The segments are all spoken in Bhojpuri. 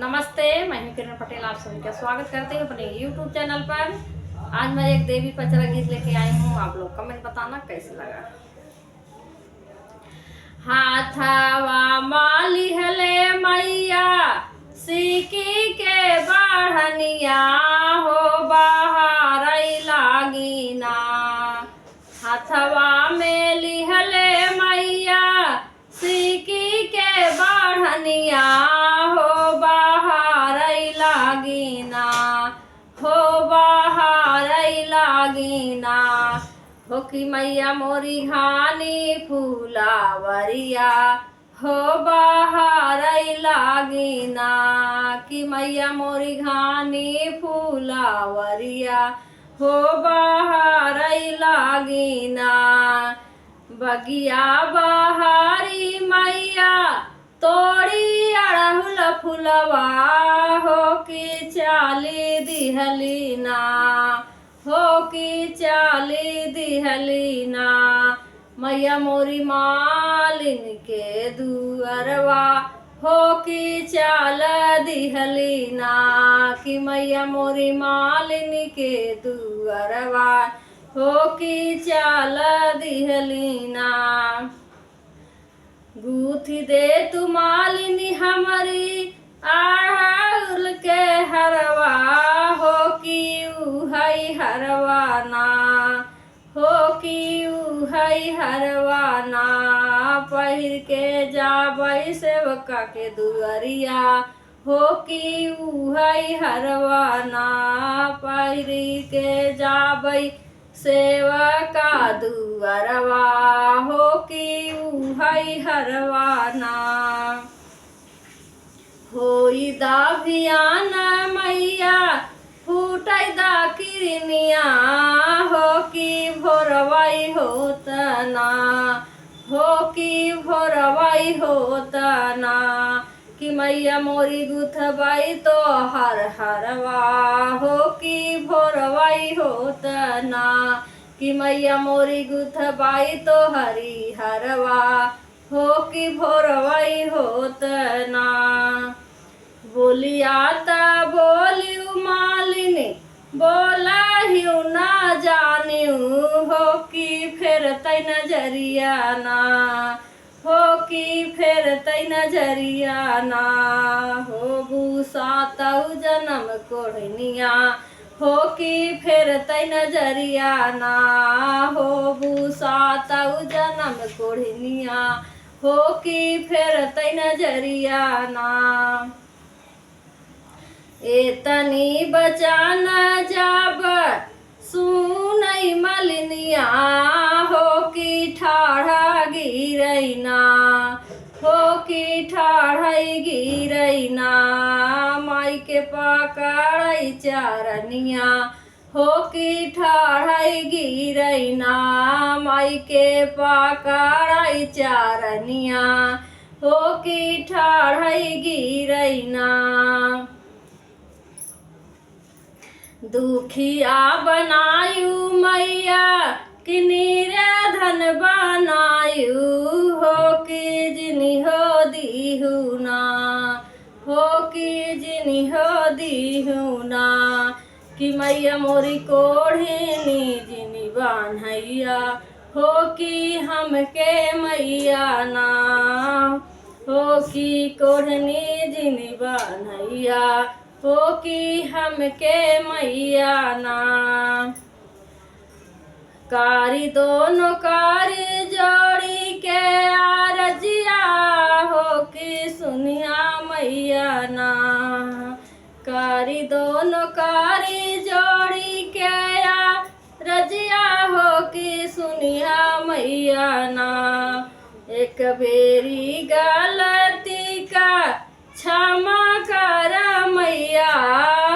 नमस्ते, मैं हूं किरण पटेल। आप सभी का स्वागत करते हैं अपने YouTube चैनल पर। आज मैं एक देवी पचरा गीत लेके आई हूँ। आप लोग कमेंट बताना कैसे लगा। हाथवा माली हले मैया सिकी के बढ़निया हो बाहर लागी ना। हाथवा में लिहले मैया सिकी के बढ़निया हो बाहर लागिना, हो बाहर लागिना। हो कि मैया मोरी घानी फूलावरिया हो बाहर लागिना, कि मैया मोरी घानी फूलावरिया हो बाहर लागिना। बगिया बहारी मैया तोड़ी अड़हुल फुलवा हो कि चाली दिहलीना, हो कि चाली दिहलीना। मैया मोरी मालिन के दुअरवा हो कि चाल दिहलीना, कि मैया मोरी मालिन के दुअरवा हो कि चाल दिहलीना। गूथी दे तू मालिनी हमारी अड़हुल के हरवा हो कि उहई हरवाना, हो कि उहई हरवाना। पहिर के जाबई सेवका के दुअरिया हो कि उहई हरवाना, पहिर के जाबई सेवका दुअरवा हो कि उहई हरवाना। होई दाभियान मैया फूटई दा किरनिया हो कि भोरवाई होतना, हो कि भोरवाई होतना। कि मैया मोरी गुथबाई तो हर हरवा हो कि भोरवाई होतना, कि मैया मोरी गुथबाई तो हरी हरवा हो कि भोरवाई होतना। बोलिया ता बोलियू मालिनी बोला हिउ ना जानियू हो कि फेर तै नजरिया ना, हो कि फेर तै नजरिया ना। हो भूसा तऊ जन्म कोढ़निया हो कि फेर तै नजरिया ना, हो भूसा तऊ जन्म कोढ़निया हो कि फेर तै नजरिया ना। एतनी बचान जाब सुनई मलिनिया हो कि ठाढ़ा गिरैना, हो कि ठाढ़ई गिरैना। माई के पकड़ई चारनिया हो कि ठाढ़ई गिरैना, माई के पकड़ई चारनिया हो कि ठाढ़ई गिरैना। दुखिया बनायू मैया कि निर्धन बनायू हो कि जिनी हो दीहू ना, हो कि जिनी हो दीहू ना। कि मैया मोरी कोढ़नी जिनी बान्हैया हो कि हमके मैया ना, हो कि कोढ़नी जिनी बान्हैया हो कि हमके मैया ना। कारी दोनों कारी जोड़ी के आरजिया हो कि सुनिया मैया ना। कारी दोनों कारी जोड़ी के आरजिया हो कि सुनिया मैया ना। एक बेरी गलती का क्षमा कर मैया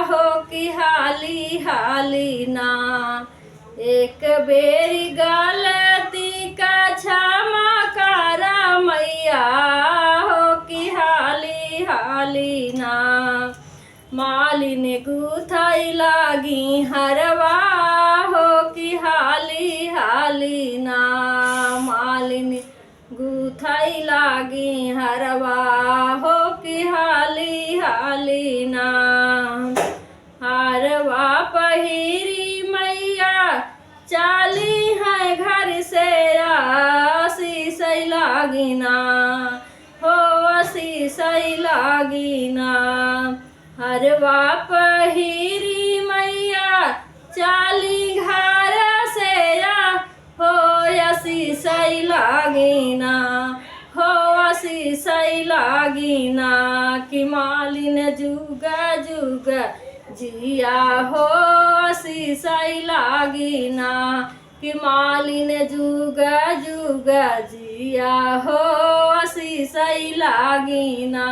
हो कि हाली हाली ना। एक बेरी गलती का क्षमा कर मैया हो कि हाली हाली ना। मालिन गुथाई लागी हरवा हो कि हाली हाली ना। मालिन गुथाई लागी हरवा हो कि हाली दिहालीना हारवा पहिरी मैया चाली है घर से आशीष लागिना हो आशीष लागिना हरवा पहिरी मैया चाली घर से हो आशीष लागिना हो आशीष लागिना कि मालिन जुगा जुगा जिया हो आशीष लागिना कि मालिन जुगा जुगा जिया हो आशीष लागिना।